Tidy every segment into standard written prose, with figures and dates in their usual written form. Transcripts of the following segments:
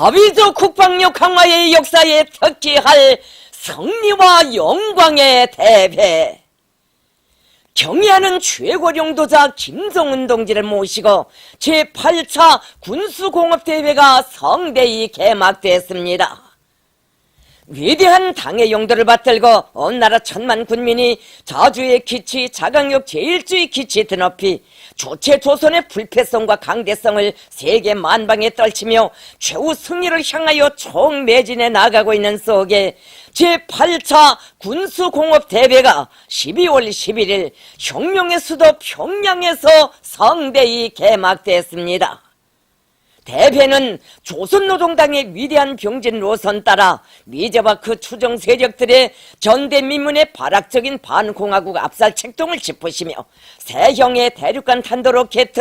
사비조 국방력 강화의 역사에 특기할 성리와 영광의 대회. 경의하는 최고령도자 김정은 동지를 모시고 제8차 군수공업대회가 성대히 개막됐습니다. 위대한 당의 용도를 받들고 온 나라 천만 군민이 자주의 기치, 자강력 제1주의 기치 드높이 조체 조선의 불패성과 강대성을 세계 만방에 떨치며 최후 승리를 향하여 총매진해 나가고 있는 속에 제8차 군수공업대회가 12월 11일 혁명의 수도 평양에서 성대히 개막됐습니다. 대회는 조선노동당의 위대한 병진 노선 따라 미제와 그 추종 세력들의 전대미문의 발악적인 반공화국 압살 책동을 짚으시며 새형의 대륙간 탄도로켓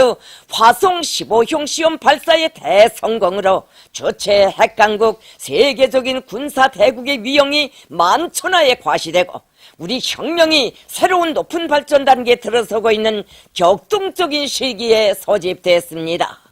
화성 15형 시험 발사의 대성공으로 주체 핵강국 세계적인 군사 대국의 위용이 만천하에 과시되고 우리 혁명이 새로운 높은 발전 단계에 들어서고 있는 격동적인 시기에 소집됐습니다.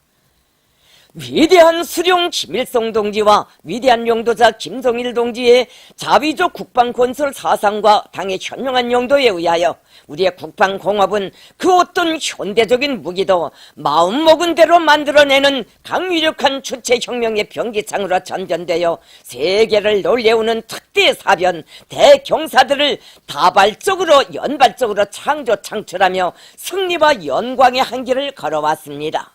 위대한 수령 김일성 동지와 위대한 용도자 김정일 동지의 자비적 국방건설 사상과 당의 현명한 용도에 의하여 우리의 국방공업은 그 어떤 현대적인 무기도 마음먹은 대로 만들어내는 강위력한 주체혁명의 병기창으로 전전되어 세계를 놀래우는 특대사변 대경사들을 다발적으로 연발적으로 창조창출하며 승리와 영광의 한길을 걸어왔습니다.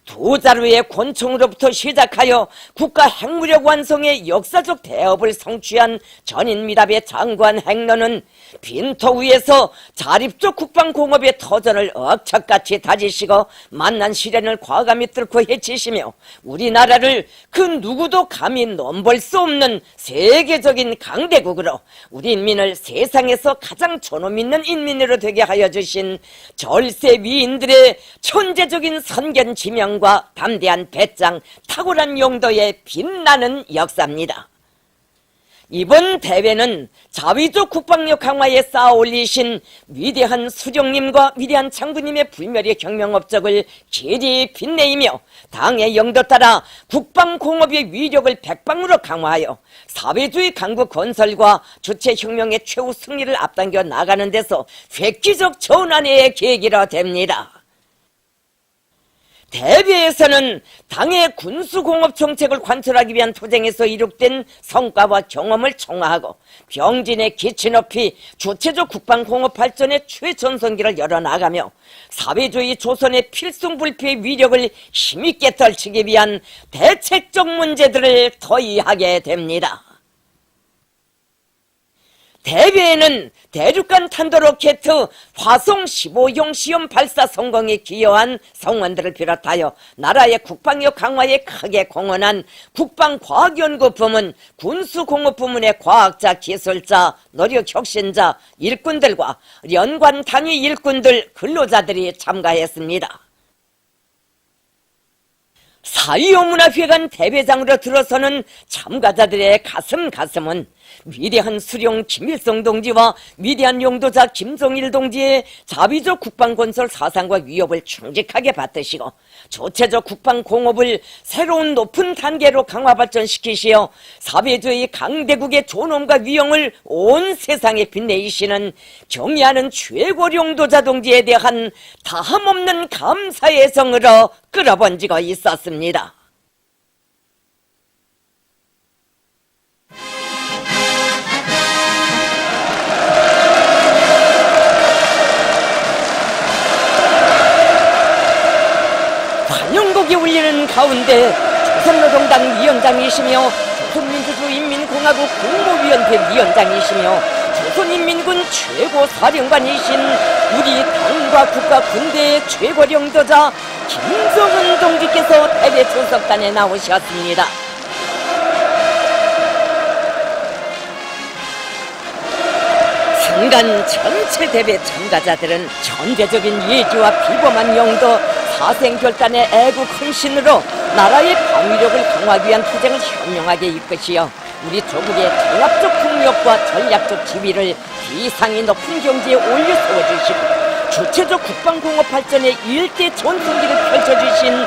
두 자루의 권총으로부터 시작하여 국가 핵무력 완성의 역사적 대업을 성취한 전인미답의 장관 행로는 빈터 위에서 자립적 국방공업의 터전을 억척같이 다지시고 만난 시련을 과감히 뚫고 헤치시며 우리나라를 그 누구도 감히 넘볼 수 없는 세계적인 강대국으로 우리 인민을 세상에서 가장 존엄 있는 인민으로 되게 하여 주신 절세 위인들의 천재적인 선견 지명 과 담대한 배짱, 탁월한 용도의 빛나는 역사입니다. 이번 대회는 자위적 국방력 강화에 쌓아 올리신 위대한 수령님과 위대한 장군님의 불멸의 혁명 업적을 길이 빛내이며 당의 영도 따라 국방공업의 위력을 백방으로 강화하여 사회주의 강국 건설과 주체혁명의 최후 승리를 앞당겨 나가는 데서 획기적 전환의 계기가 됩니다. 대회에서는 당의 군수공업 정책을 관철하기 위한 투쟁에서 이룩된 성과와 경험을 총화하고 병진의 기치 높이 주체적 국방공업 발전의 최전성기를 열어나가며 사회주의 조선의 필승불피의 위력을 힘있게 떨치기 위한 대책적 문제들을 토의하게 됩니다. 대회에는 대륙간 탄도로켓 화성 15형 시험 발사 성공에 기여한 성원들을 비롯하여 나라의 국방력 강화에 크게 공헌한 국방과학연구부문, 군수공업부문의 과학자, 기술자, 노력혁신자, 일꾼들과 연관 단위 일꾼들, 근로자들이 참가했습니다. 사회문화회관 대회장으로 들어서는 참가자들의 가슴은 위대한 수령 김일성 동지와 위대한 용도자 김정일 동지의 자비적 국방건설 사상과 위협을 충직하게 받드시고 조체적 국방공업을 새로운 높은 단계로 강화 발전시키시어 사회주의 강대국의 존엄과 위용을 온 세상에 빛내시는 경의하는 최고 용도자 동지에 대한 다함없는 감사의 성으로 끌어번지고 있었습니다. 환영곡이 울리는 가운데 조선노동당 위원장이시며 조선민주주의인민공화국 국무위원회 위원장이시며 조선인민군 최고사령관이신 우리 당과 국가 군대의 최고령도자 김정은 동지께서 대회 출석단에 나오셨습니다. 순간 전체 대회 참가자들은 천재적인 예지와 비범한 용도, 사생결단의 애국 헌신으로 나라의 방위력을 강화하기 위한 투쟁을 현명하게 이끄시어 우리 조국의 통합적 국력과 전략적 지위를 비상이 높은 경지에 올려 세워주시고 주체적 국방공업 발전의 일대 전성기를 펼쳐주신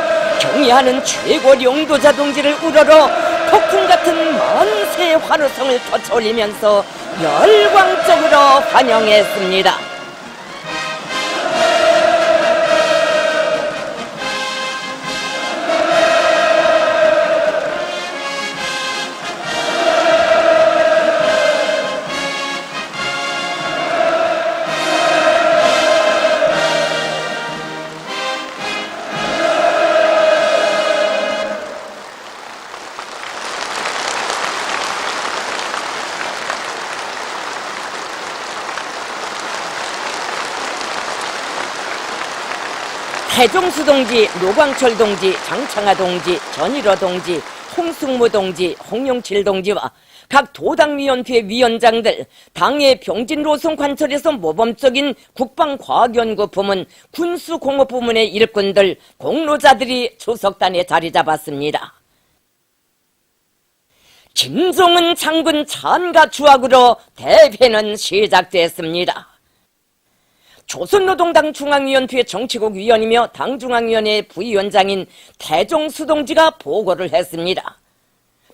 경의하는 최고 용도자 동지를 우러러 폭풍 같은 만세의 환호성을 터쳐올리면서 열광적으로 환영했습니다. 태종수 동지, 노광철 동지, 장창하 동지, 전일호 동지, 홍승무 동지, 홍용칠 동지와 각 도당위원회 위원장들, 당의 병진 노선 관철에서 모범적인 국방과학연구 부문, 군수공업 부문의 일꾼들, 공로자들이 주석단에 자리 잡았습니다. 김종은 장군 찬가 주악으로 대회는 시작됐습니다. 조선노동당 중앙위원회 정치국 위원이며 당중앙위원회 부위원장인 태종수 동지가 보고를 했습니다.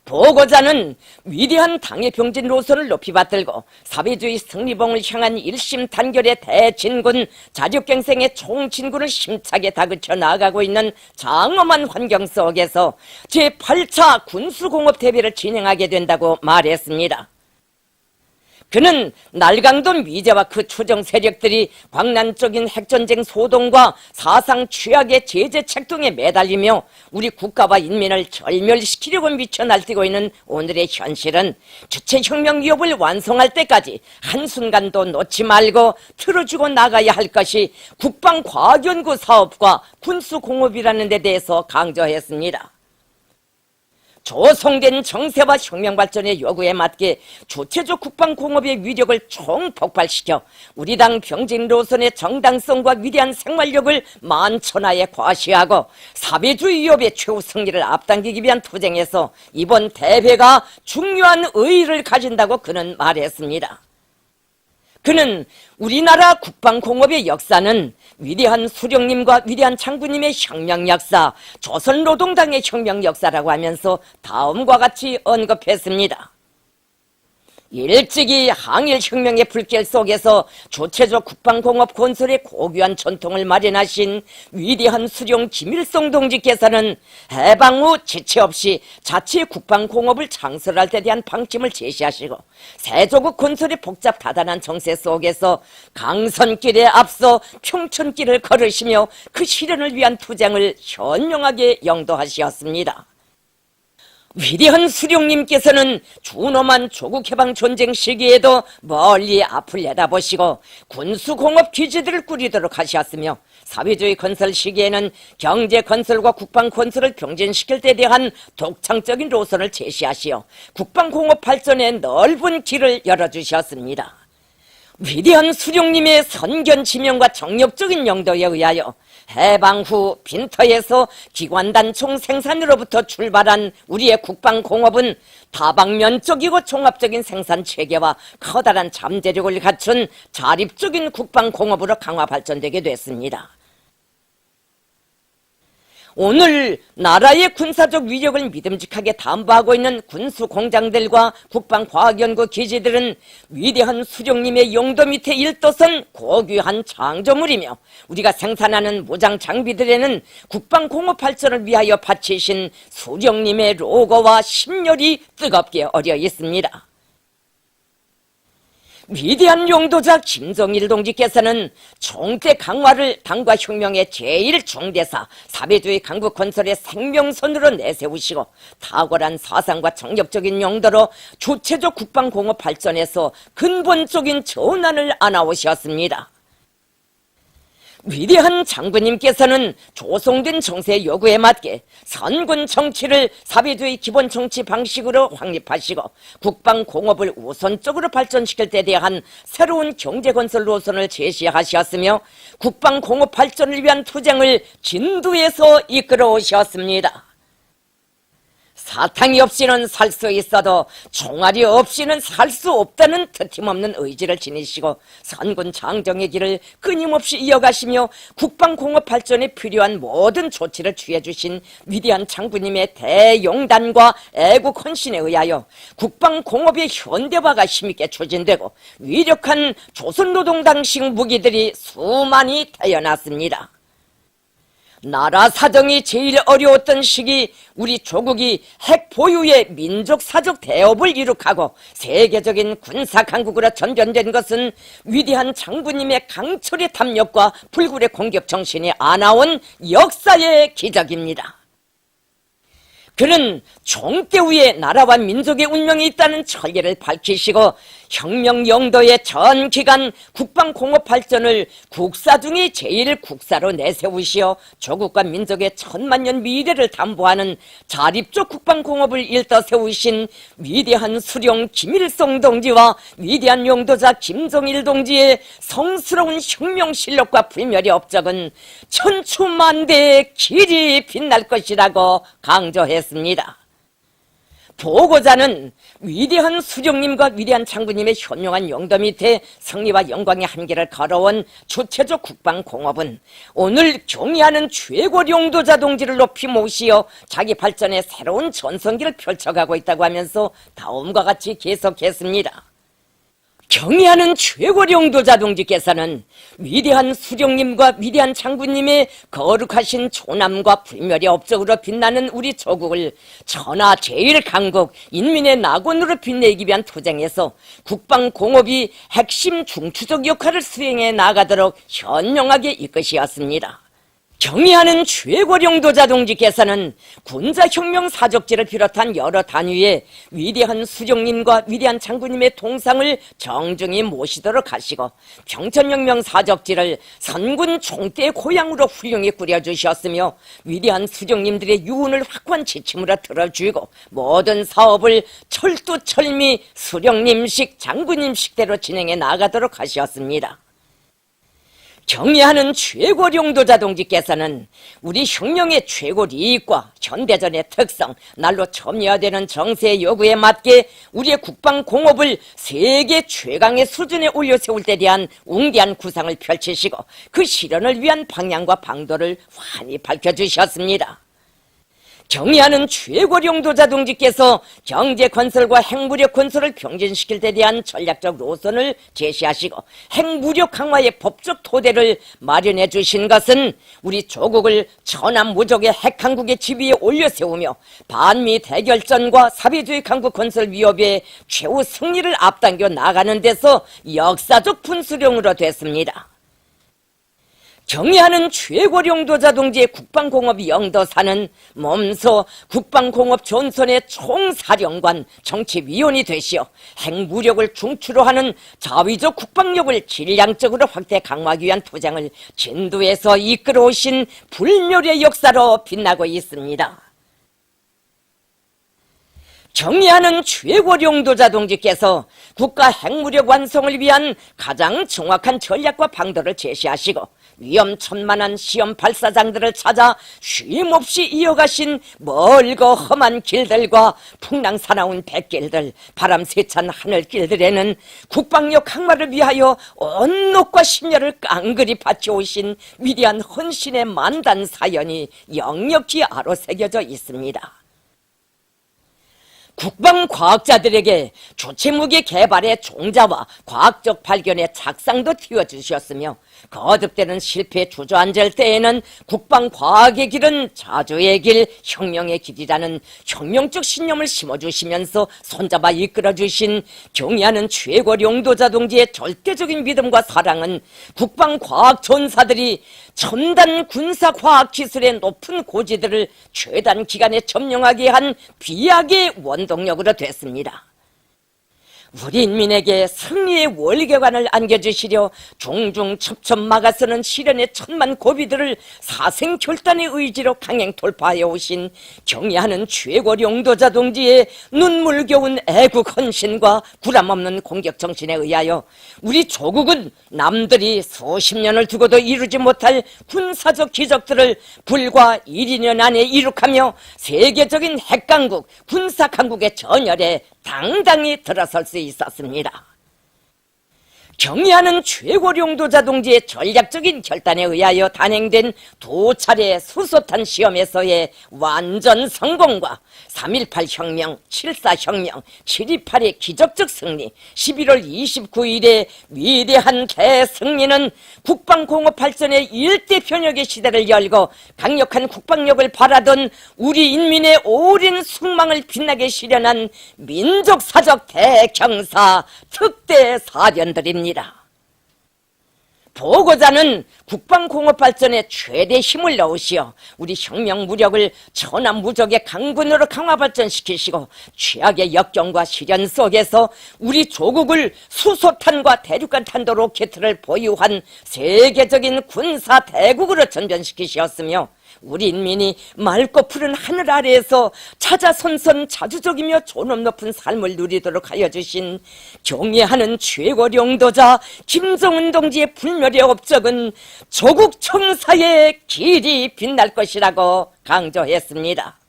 보고자는 위대한 당의 병진 노선을 높이 받들고 사회주의 승리봉을 향한 일심 단결의 대진군, 자력갱생의 총진군을 힘차게 다그쳐 나아가고 있는 장엄한 환경 속에서 제8차 군수공업대회를 진행하게 된다고 말했습니다. 그는 날강도 미제와 그 추정 세력들이 광란적인 핵전쟁 소동과 사상 취약의 제재 책동에 매달리며 우리 국가와 인민을 절멸시키려고 미쳐 날뛰고 있는 오늘의 현실은 주체혁명 위협을 완성할 때까지 한순간도 놓지 말고 틀어주고 나가야 할 것이 국방과학연구 사업과 군수공업이라는 데 대해서 강조했습니다. 조성된 정세와 혁명발전의 요구에 맞게 주체적 국방공업의 위력을 총폭발시켜 우리 당 병진 노선의 정당성과 위대한 생활력을 만천하에 과시하고 사회주의 위협의 최후 승리를 앞당기기 위한 투쟁에서 이번 대회가 중요한 의의를 가진다고 그는 말했습니다. 그는 우리나라 국방공업의 역사는 위대한 수령님과 위대한 장군님의 혁명 역사, 조선노동당의 혁명 역사라고 하면서 다음과 같이 언급했습니다. 일찍이 항일혁명의 불길 속에서 주체적 국방공업 건설의 고귀한 전통을 마련하신 위대한 수령 김일성 동지께서는 해방 후 지체 없이 자체 국방공업을 창설할 때 대한 방침을 제시하시고 세조국 건설의 복잡 다단한 정세 속에서 강선길에 앞서 평천길을 걸으시며 그 실현을 위한 투쟁을 현명하게 영도하시었습니다. 위대한 수령님께서는 준엄한 조국해방 전쟁 시기에도 멀리 앞을 내다보시고 군수공업 기지들을 꾸리도록 하셨으며 사회주의 건설 시기에는 경제 건설과 국방 건설을 병진시킬 때 대한 독창적인 노선을 제시하시어 국방공업 발전에 넓은 길을 열어주셨습니다. 위대한 수령님의 선견 지명과 정력적인 영도에 의하여 해방 후 빈터에서 기관단총 생산으로부터 출발한 우리의 국방공업은 다방면적이고 종합적인 생산체계와 커다란 잠재력을 갖춘 자립적인 국방공업으로 강화 발전되게 됐습니다. 오늘 나라의 군사적 위력을 믿음직하게 담보하고 있는 군수공장들과 국방과학연구 기지들은 위대한 수령님의 용도 밑에 일도선 고귀한 창조물이며 우리가 생산하는 무장 장비들에는 국방공업 발전을 위하여 바치신 수령님의 로고와 심열이 뜨겁게 어려 있습니다. 위대한 용도자 김정일 동지께서는 총대 강화를 당과 혁명의 제1총대사 사회주의 강국 건설의 생명선으로 내세우시고 탁월한 사상과 정력적인 용도로 주체적 국방공업 발전에서 근본적인 전환을 안아오셨습니다. 위대한 장군님께서는 조성된 정세 요구에 맞게 선군 정치를 사회주의 기본 정치 방식으로 확립하시고 국방공업을 우선적으로 발전시킬 때 대한 새로운 경제건설 노선을 제시하셨으며 국방공업 발전을 위한 투쟁을 진두에서 이끌어 오셨습니다. 사탕이 없이는 살 수 있어도 총알이 없이는 살 수 없다는 터팀없는 의지를 지니시고 선군 장정의 길을 끊임없이 이어가시며 국방공업 발전에 필요한 모든 조치를 취해주신 위대한 장군님의 대용단과 애국 헌신에 의하여 국방공업의 현대화가 힘있게 추진되고 위력한 조선노동당식 무기들이 수많이 태어났습니다. 나라 사정이 제일 어려웠던 시기 우리 조국이 핵 보유의 민족사적 대업을 이룩하고 세계적인 군사강국으로 전전된 것은 위대한 장군님의 강철의 탐욕과 불굴의 공격 정신이 안아온 역사의 기적입니다. 그는 종대 위에 나라와 민족의 운명이 있다는 천리를 밝히시고 혁명 영도의 전 기간 국방공업 발전을 국사 중의 제일 국사로 내세우시어 조국과 민족의 천만년 미래를 담보하는 자립적 국방공업을 일떠 세우신 위대한 수령 김일성 동지와 위대한 용도자 김정일 동지의 성스러운 혁명실력과 불멸의 업적은 천추만대의 길이 빛날 것이라고 강조했습니다. 보고자는 위대한 수령님과 위대한 장군님의 현명한 용도 밑에 승리와 영광의 한계를 걸어온 주체적 국방공업은 오늘 경의하는 최고 용도자 동지를 높이 모시어 자기 발전의 새로운 전성기를 펼쳐가고 있다고 하면서 다음과 같이 계속했습니다. 경의하는 최고 용도자 동지께서는 위대한 수령님과 위대한 장군님의 거룩하신 조남과 불멸의 업적으로 빛나는 우리 조국을 천하 제일강국 인민의 낙원으로 빛내기 위한 투쟁에서 국방공업이 핵심 중추적 역할을 수행해 나가도록 현명하게 이끄시었습니다. 경의하는 최고 용도자 동지께서는 군사혁명 사적지를 비롯한 여러 단위의 위대한 수령님과 위대한 장군님의 동상을 정중히 모시도록 하시고 평천혁명 사적지를 선군 총대의 고향으로 훌륭히 꾸려주셨으며 위대한 수령님들의 유운을 확고한 지침으로 들어주고 모든 사업을 철두철미 수령님식 장군님식대로 진행해 나가도록 하셨습니다. 경의하는 최고 용도자 동지께서는 우리 혁명의 최고 이익과 현대전의 특성, 날로 첨예화되는 정세의 요구에 맞게 우리의 국방공업을 세계 최강의 수준에 올려세울 때 대한 웅대한 구상을 펼치시고 그 실현을 위한 방향과 방도를 환히 밝혀주셨습니다. 경의하는 최고 용도자 동지께서 경제 건설과 핵무력 건설을 병진시킬 데 대한 전략적 노선을 제시하시고 핵무력 강화의 법적 토대를 마련해 주신 것은 우리 조국을 천하무적의 핵강국의 지위에 올려세우며 반미 대결전과 사회주의 강국 건설 위협의 최후 승리를 앞당겨 나가는 데서 역사적 분수령으로 됐습니다. 경의하는 최고 용도자 동지의 국방공업 영도사는 몸소 국방공업 전선의 총사령관 정치위원이 되시어 핵무력을 중추로 하는 자위적 국방력을 질량적으로 확대 강화하기 위한 투쟁을 진두에서 이끌어오신 불멸의 역사로 빛나고 있습니다. 경의하는 최고 용도자 동지께서 국가 핵무력 완성을 위한 가장 정확한 전략과 방도를 제시하시고 위험천만한 시험 발사장들을 찾아 쉼없이 이어가신 멀고 험한 길들과 풍랑사나운 백길들, 바람세찬 하늘길들에는 국방력 강화를 위하여 온 녹과 심혈을 깡그리 바쳐오신 위대한 헌신의 만단 사연이 역력히 아로새겨져 있습니다. 국방과학자들에게 조체무기 개발의 종자와 과학적 발견의 착상도 틔워주셨으며 거듭되는 실패에 주저앉을 때에는 국방과학의 길은 자주의 길, 혁명의 길이라는 혁명적 신념을 심어주시면서 손잡아 이끌어주신 경의하는 최고 용도자 동지의 절대적인 믿음과 사랑은 국방과학 전사들이 첨단 군사과학 기술의 높은 고지들을 최단 기간에 점령하게 한 비약의 원동력으로 됐습니다. 우리 인민에게 승리의 월계관을 안겨주시려 종종 첩첩 막아서는 시련의 천만 고비들을 사생결단의 의지로 강행 돌파하여 오신 경애하는 최고 용도자 동지의 눈물겨운 애국 헌신과 구람없는 공격정신에 의하여 우리 조국은 남들이 수십 년을 두고도 이루지 못할 군사적 기적들을 불과 1~2년 안에 이룩하며 세계적인 핵강국, 군사강국의 전열에 당당히 들어설 수 있었습니다. 경애하는 최고 용도자 동지의 전략적인 결단에 의하여 단행된 2차례 수소탄 시험에서의 완전 성공과 3.18 혁명, 7.4 혁명, 7.28의 기적적 승리, 11월 29일의 위대한 대승리는 국방공업 발전의 일대 변혁의 시대를 열고 강력한 국방력을 바라던 우리 인민의 오랜 숙망을 빛나게 실현한 민족사적 대경사 특대사련들입니다. 보고자는 국방공업 발전에 최대 힘을 넣으시어 우리 혁명 무력을 천하무적의 강군으로 강화 발전시키시고 최악의 역경과 시련 속에서 우리 조국을 수소탄과 대륙간 탄도 로켓을 보유한 세계적인 군사 대국으로 전변시키셨으며 우리 인민이 맑고 푸른 하늘 아래에서 찾아선선 자주적이며 존엄 높은 삶을 누리도록 하여 주신 경애하는 최고 용도자 김정은 동지의 불멸의 업적은 조국 청사의 길이 빛날 것이라고 강조했습니다.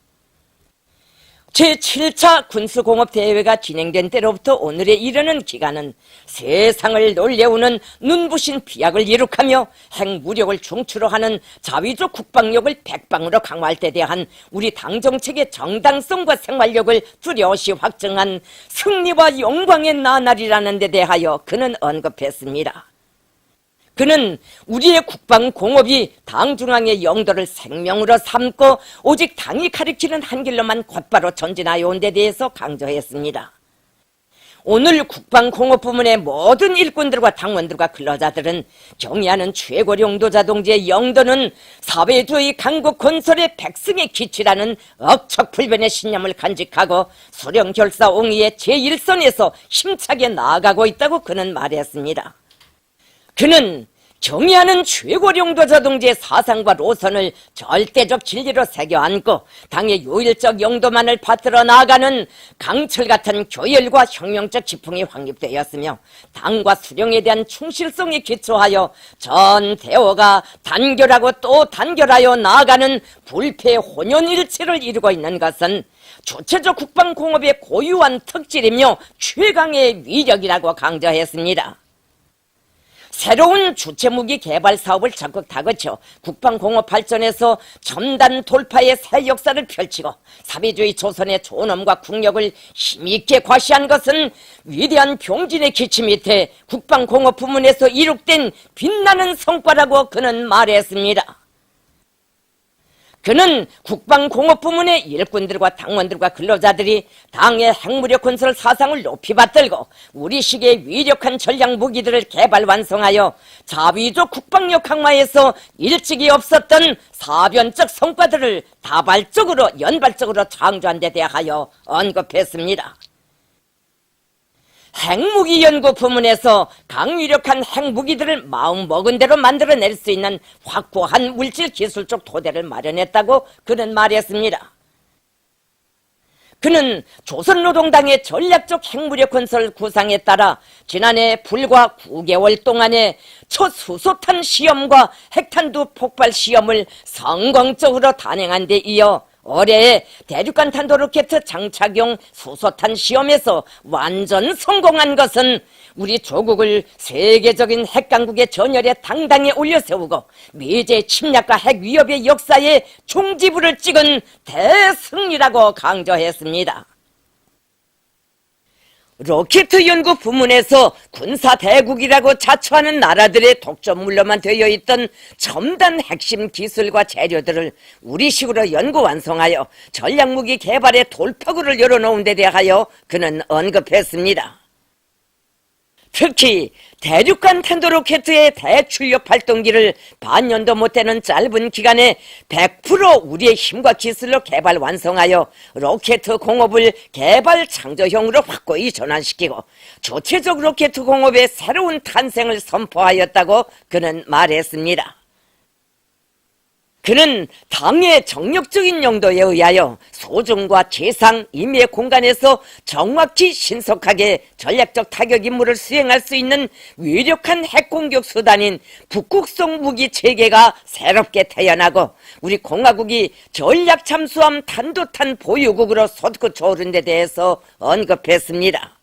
제7차 군수공업대회가 진행된 때로부터 오늘에 이르는 기간은 세상을 놀래우는 눈부신 비약을 이룩하며 핵무력을 중추로 하는 자위적 국방력을 백방으로 강화할 때 대한 우리 당정책의 정당성과 생활력을 뚜렷이 확증한 승리와 영광의 나날이라는 데 대하여 그는 언급했습니다. 그는 우리의 국방공업이 당중앙의 영도를 생명으로 삼고 오직 당이 가리키는 한 길로만 곧바로 전진하여 온 데 대해서 강조했습니다. 오늘 국방공업 부문의 모든 일꾼들과 당원들과 근로자들은 경애하는 최고 용도자 동지의 영도는 사회주의 강국 건설의 백승의 기치라는 억척불변의 신념을 간직하고 수령결사 옹의의 제1선에서 힘차게 나아가고 있다고 그는 말했습니다. 그는 경애하는 최고 용도자 동지의 사상과 노선을 절대적 진리로 새겨 안고 당의 요일적 용도만을 받들어 나아가는 강철 같은 교열과 혁명적 지풍이 확립되었으며 당과 수령에 대한 충실성에 기초하여 전 대오가 단결하고 또 단결하여 나아가는 불패 혼연일체를 이루고 있는 것은 주체적 국방공업의 고유한 특질이며 최강의 위력이라고 강조했습니다. 새로운 주체무기 개발 사업을 적극 다그쳐 국방공업 발전에서 첨단 돌파의 새 역사를 펼치고 사회주의 조선의 존엄과 국력을 힘있게 과시한 것은 위대한 병진의 기치 밑에 국방공업 부문에서 이룩된 빛나는 성과라고 그는 말했습니다. 그는 국방공업 부문의 일꾼들과 당원들과 근로자들이 당의 핵무력 건설 사상을 높이 받들고 우리 시기의 위력한 전략 무기들을 개발 완성하여 자위적 국방력 강화에서 일찍이 없었던 사변적 성과들을 다발적으로 연발적으로 창조한 데 대하여 언급했습니다. 핵무기 연구 부문에서 강위력한 핵무기들을 마음먹은 대로 만들어낼 수 있는 확고한 물질 기술적 토대를 마련했다고 그는 말했습니다. 그는 조선노동당의 전략적 핵무력 건설 구상에 따라 지난해 불과 9개월 동안에 첫 수소탄 시험과 핵탄두 폭발 시험을 성공적으로 단행한 데 이어 올해 대륙간 탄도 로켓 장착용 수소탄 시험에서 완전 성공한 것은 우리 조국을 세계적인 핵강국의 전열에 당당히 올려세우고 미제 침략과 핵 위협의 역사에 종지부를 찍은 대승리라고 강조했습니다. 로켓 연구 부문에서 군사 대국이라고 자처하는 나라들의 독점물로만 되어 있던 첨단 핵심 기술과 재료들을 우리식으로 연구 완성하여 전략무기 개발의 돌파구를 열어놓은 데 대하여 그는 언급했습니다. 특히 대륙간 탄도로켓의 대출력 발동기를 반년도 못 되는 짧은 기간에 100% 우리의 힘과 기술로 개발 완성하여 로켓 공업을 개발 창조형으로 확고히 전환시키고 주체적 로켓 공업의 새로운 탄생을 선포하였다고 그는 말했습니다. 그는 당의 정력적인 용도에 의하여 소중과 재상, 임의 공간에서 정확히 신속하게 전략적 타격 임무를 수행할 수 있는 위력한 핵공격 수단인 북극성 무기 체계가 새롭게 태어나고 우리 공화국이 전략 잠수함 탄도탄 보유국으로 솟구쳐 오른 데 대해서 언급했습니다.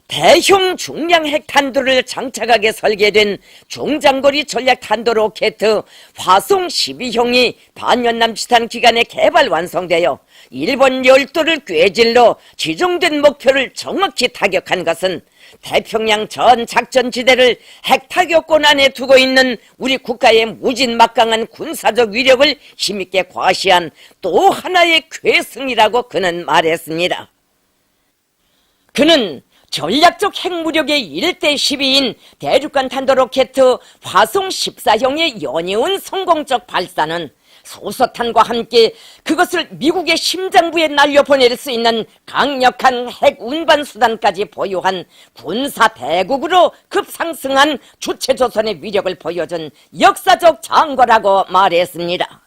대형 중량 핵탄두를 장착하게 설계된 중장거리 전략 탄도 로켓 화성 12형이 반년 남짓한 기간에 개발 완성되어 일본 열도를 꿰질러 지정된 목표를 정확히 타격한 것은 태평양 전 작전지대를 핵타격권 안에 두고 있는 우리 국가의 무진막강한 군사적 위력을 힘있게 과시한 또 하나의 쾌승이라고 그는 말했습니다. 그는 전략적 핵무력의 1대 12인 대륙간 탄도로켓 화성 14형의 연이은 성공적 발사는 소서탄과 함께 그것을 미국의 심장부에 날려보낼 수 있는 강력한 핵 운반 수단까지 보유한 군사 대국으로 급상승한 주체조선의 위력을 보여준 역사적 장거라고 말했습니다.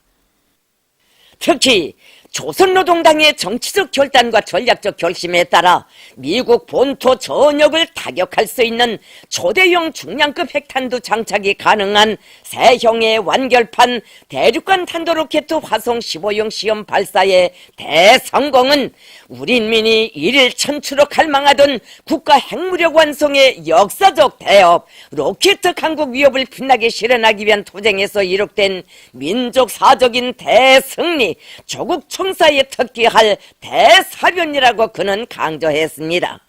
특히 조선노동당의 정치적 결단과 전략적 결심에 따라 미국 본토 전역을 타격할 수 있는 초대형 중량급 핵탄두 장착이 가능한 세형의 완결판 대륙간 탄도로켓 화성 15형 시험 발사의 대성공은 우리 인민이 일일 천추로 갈망하던 국가 핵무력 완성의 역사적 대업, 로켓 강국 위협을 빛나게 실현하기 위한 투쟁에서 이룩된 민족사적인 대승리, 조국 청사에 특기할 대사변이라고 그는 강조했습니다.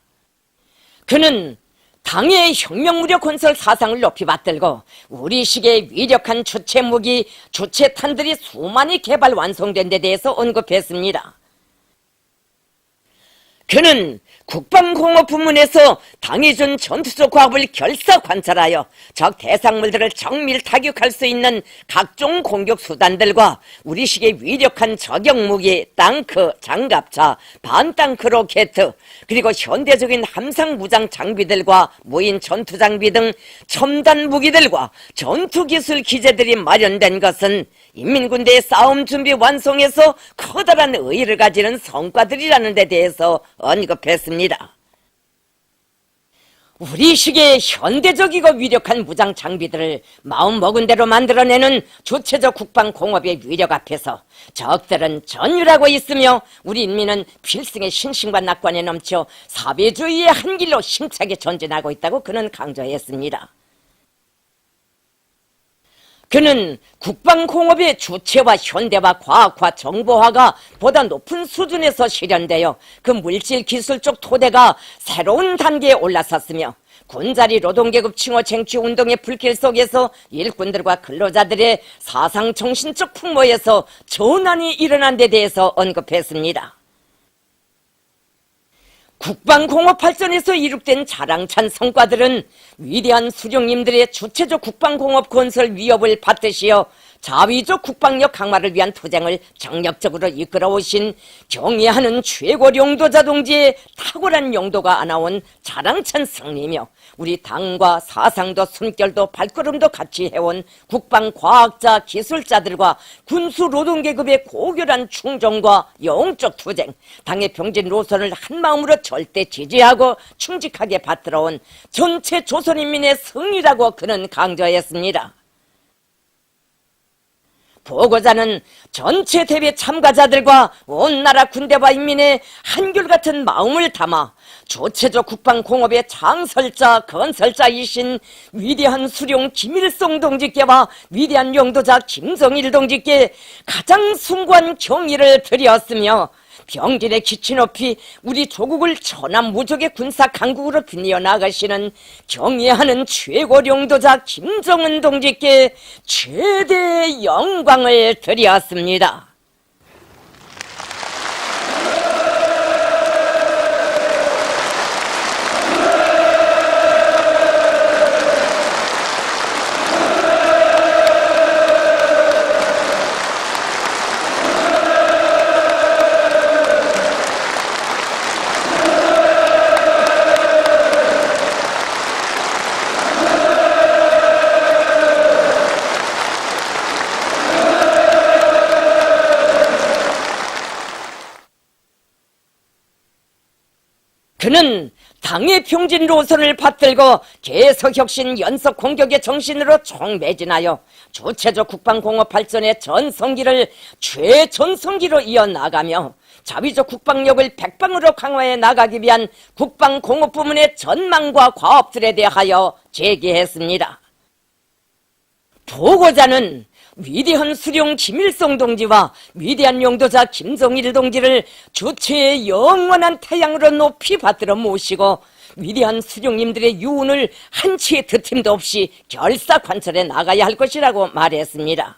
그는 당의 혁명무력 건설 사상을 높이 받들고 우리식의 위력한 주체무기, 주체탄들이 수많이 개발 완성된 데 대해서 언급했습니다. 그는 국방공업 부문에서 당이 준 전투적 과업을 결사 관찰하여 적 대상물들을 정밀 타격할 수 있는 각종 공격 수단들과 우리식의 위력한 저격무기, 땅크, 장갑차, 반땅크 로켓, 그리고 현대적인 함상 무장 장비들과 무인 전투 장비 등 첨단 무기들과 전투기술 기재들이 마련된 것은 인민군대의 싸움 준비 완성에서 커다란 의의를 가지는 성과들이라는 데 대해서 언급했습니다. 우리식의 현대적이고 위력한 무장 장비들을 마음먹은 대로 만들어내는 주체적 국방공업의 위력 앞에서 적들은 전율하고 있으며 우리 인민은 필승의 신심과 낙관에 넘쳐 사배주의의 한 길로 힘차게 전진하고 있다고 그는 강조했습니다. 그는 국방공업의 주체와 현대화, 과학화, 정보화가 보다 높은 수준에서 실현되어 그 물질 기술적 토대가 새로운 단계에 올라섰으며 군자리 노동계급 칭호 쟁취운동의 불길 속에서 일꾼들과 근로자들의 사상정신적 풍모에서 전환이 일어난 데 대해서 언급했습니다. 국방공업 발전에서 이룩된 자랑찬 성과들은 위대한 수령님들의 주체적 국방공업 건설 위협을 받드시어 자위적 국방력 강화를 위한 투쟁을 정력적으로 이끌어오신 경애하는 최고 용도자 동지의 탁월한 용도가 안아온 자랑찬 승리며 우리 당과 사상도 숨결도 발걸음도 같이 해온 국방과학자 기술자들과 군수노동계급의 고결한 충정과 영적 투쟁, 당의 병진 노선을 한마음으로 절대 지지하고 충직하게 받들어온 전체 조선인민의 승리라고 그는 강조했습니다. 보고자는 전체 대회 참가자들과 온 나라 군대와 인민의 한결같은 마음을 담아 주체적 국방공업의 창설자, 건설자이신 위대한 수령 김일성 동지께와 위대한 용도자 김정일 동지께 가장 숭고한 경의를 드렸으며 병진의 기치 높이 우리 조국을 천하무적의 군사 강국으로 빛내어 나가시는 경애하는 최고 용도자 김정은 동지께 최대의 영광을 드렸습니다. 그는 당의 병진 노선을 받들고 계속 혁신 연속 공격의 정신으로 총매진하여 주체적 국방공업 발전의 전성기를 최전성기로 이어나가며 자위적 국방력을 백방으로 강화해 나가기 위한 국방공업 부문의 전망과 과업들에 대하여 제기했습니다. 보고자는 위대한 수령 김일성 동지와 위대한 용도자 김정일 동지를 주체의 영원한 태양으로 높이 받들어 모시고 위대한 수령님들의 유운을 한치의 드팀도 없이 결사 관철해 나가야 할 것이라고 말했습니다.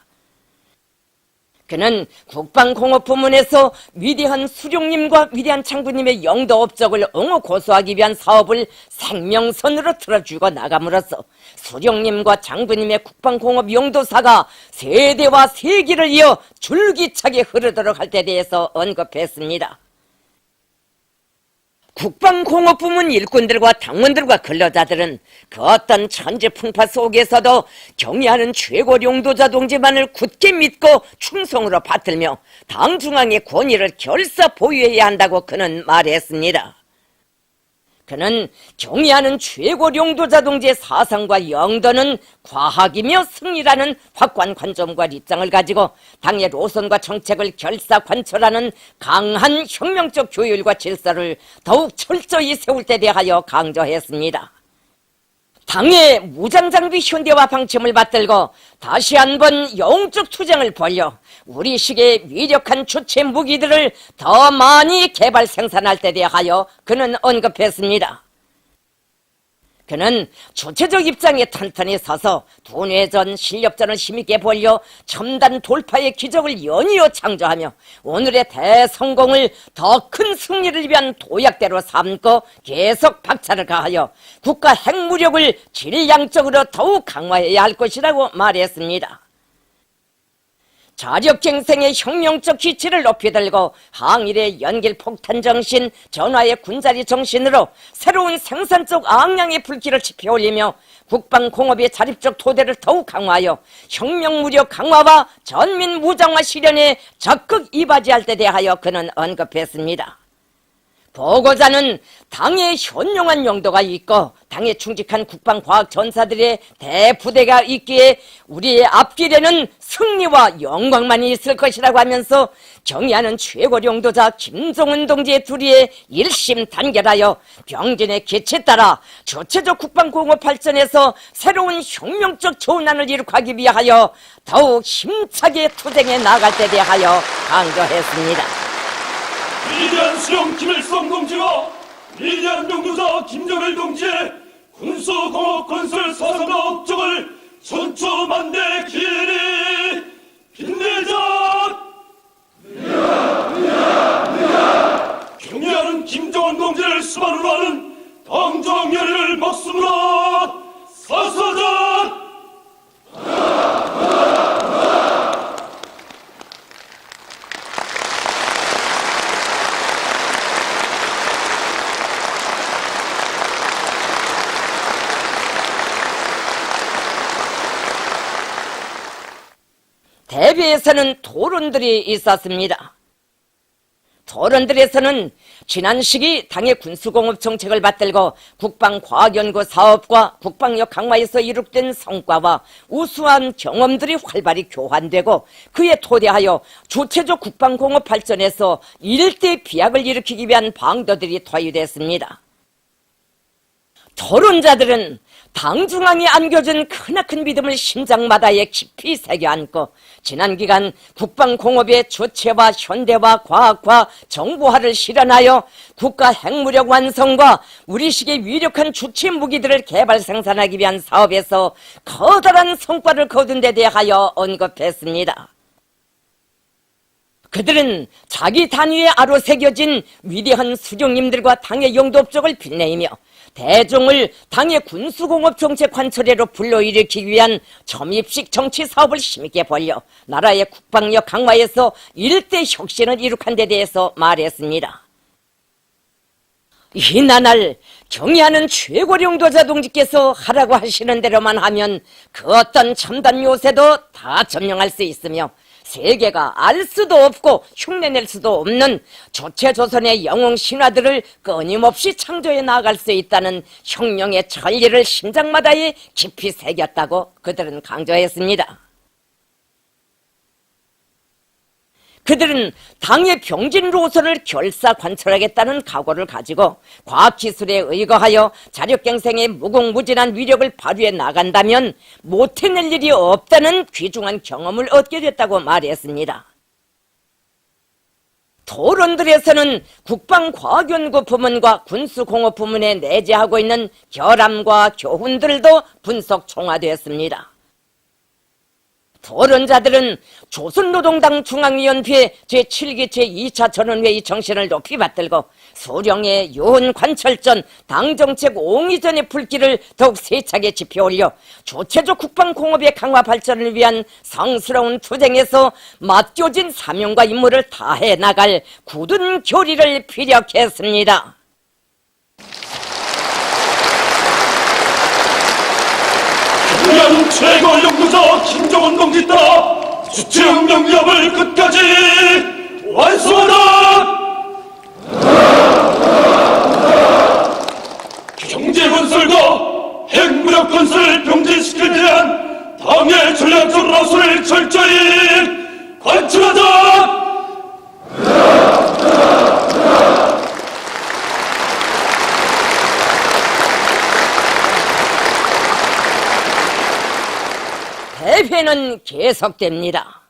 그는 국방공업 부문에서 위대한 수령님과 위대한 장군님의 영도 업적을 옹호 고수하기 위한 사업을 생명선으로 틀어주고 나감으로써 수령님과 장군님의 국방공업 용도사가 세대와 세기를 이어 줄기차게 흐르도록 할 때 대해서 언급했습니다. 국방공업 부문 일꾼들과 당원들과 근로자들은 그 어떤 천지풍파 속에서도 경의하는 최고 용도자 동지만을 굳게 믿고 충성으로 받들며 당 중앙의 권위를 결사 보유해야 한다고 그는 말했습니다. 그는 경의하는 최고 용도자 동지의 사상과 영도는 과학이며 승리라는 확고한 관점과 입장을 가지고 당의 노선과 정책을 결사관철하는 강한 혁명적 교율과 질서를 더욱 철저히 세울 때 대하여 강조했습니다. 당의 무장장비 현대화 방침을 받들고 다시 한번 영적 투쟁을 벌여 우리 시기의 위력한 주체 무기들을 더 많이 개발 생산할 때 대하여 그는 언급했습니다. 그는 주체적 입장에 탄탄히 서서 두뇌전, 실력전을 힘있게 벌려 첨단 돌파의 기적을 연이어 창조하며 오늘의 대성공을 더 큰 승리를 위한 도약대로 삼고 계속 박차를 가하여 국가 핵무력을 질량적으로 더욱 강화해야 할 것이라고 말했습니다. 자력갱생의 혁명적 기치를 높이 들고 항일의 연길폭탄 정신, 전화의 군자리 정신으로 새로운 생산적 악량의 불길을 지펴올리며 국방공업의 자립적 토대를 더욱 강화하여 혁명무력 강화와 전민 무장화 실현에 적극 이바지할 때 대하여 그는 언급했습니다. 보고자는 당의 현명한 용도가 있고 당에 충직한 국방과학 전사들의 대부대가 있기에 우리의 앞길에는 승리와 영광만이 있을 것이라고 하면서 경의하는 최고 용도자 김정은 동지의 둘이의 일심 단결하여 병진의 기치에 따라 주체적 국방공업 발전에서 새로운 혁명적 조난을 이룩하기 위하여 더욱 힘차게 투쟁해 나갈 때 대하여 강조했습니다. 위대한 수령 김일성 동지와 위대한 용도자 김정일 동지의 군수공업 건설 사상과 업적을 천초만대 길이 빛내자. 경애하는 김정은 동지를 수반으로 하는 당정열의를 목숨으로 사사자. 대비에서는 토론들이 있었습니다. 토론들에서는 지난 시기 당의 군수공업 정책을 받들고 국방과학연구 사업과 국방력 강화에서 이룩된 성과와 우수한 경험들이 활발히 교환되고 그에 토대하여 주체적 국방공업 발전에서 일대 비약을 일으키기 위한 방도들이 토의됐습니다. 토론자들은 당 중앙에 안겨준 크나큰 믿음을 심장마다에 깊이 새겨안고 지난 기간 국방공업의 주체와 현대화, 과학화, 정보화를 실현하여 국가 핵무력 완성과 우리식의 위력한 주체 무기들을 개발 생산하기 위한 사업에서 커다란 성과를 거둔 데 대하여 언급했습니다. 그들은 자기 단위에 아로 새겨진 위대한 수령님들과 당의 용도업적을 빛내이며 대종을 당의 군수공업 정책 관철회로 불러일으키기 위한 점입식 정치 사업을 힘있게 벌여 나라의 국방력 강화에서 일대 혁신을 이룩한 데 대해서 말했습니다. 이 나날 경의하는 최고 용도자 동지께서 하라고 하시는 대로만 하면 그 어떤 첨단 요새도 다 점령할 수 있으며 세계가 알 수도 없고 흉내낼 수도 없는 조체조선의 영웅 신화들을 끊임없이 창조해 나갈 수 있다는 혁명의 전리를 심장마다에 깊이 새겼다고 그들은 강조했습니다. 그들은 당의 병진 로선을 결사 관철하겠다는 각오를 가지고 과학기술에 의거하여 자력갱생의 무궁무진한 위력을 발휘해 나간다면 못해낼 일이 없다는 귀중한 경험을 얻게 됐다고 말했습니다. 토론들에서는 국방과학연구부문과 군수공업부문에 내재하고 있는 결함과 교훈들도 분석 총화되었습니다. 토론자들은 조선노동당 중앙위원회 제7기 제2차 전원회의 정신을 높이 받들고 수령의 요혼 관철전 당정책 옹이전의 불길을 더욱 세차게 지펴올려 조체적 국방공업의 강화 발전을 위한 성스러운 투쟁에서 맡겨진 사명과 임무를 다해 나갈 굳은 교리를 피력했습니다. 대한 최고 연구자 김정은 동지 따라 주체혁명 위협을 끝까지 완수하라! 경제건설과 핵무력 건설을 병진시킬 대한 당의 전략적 라수를 철저히 관철하자! 대회는 계속됩니다.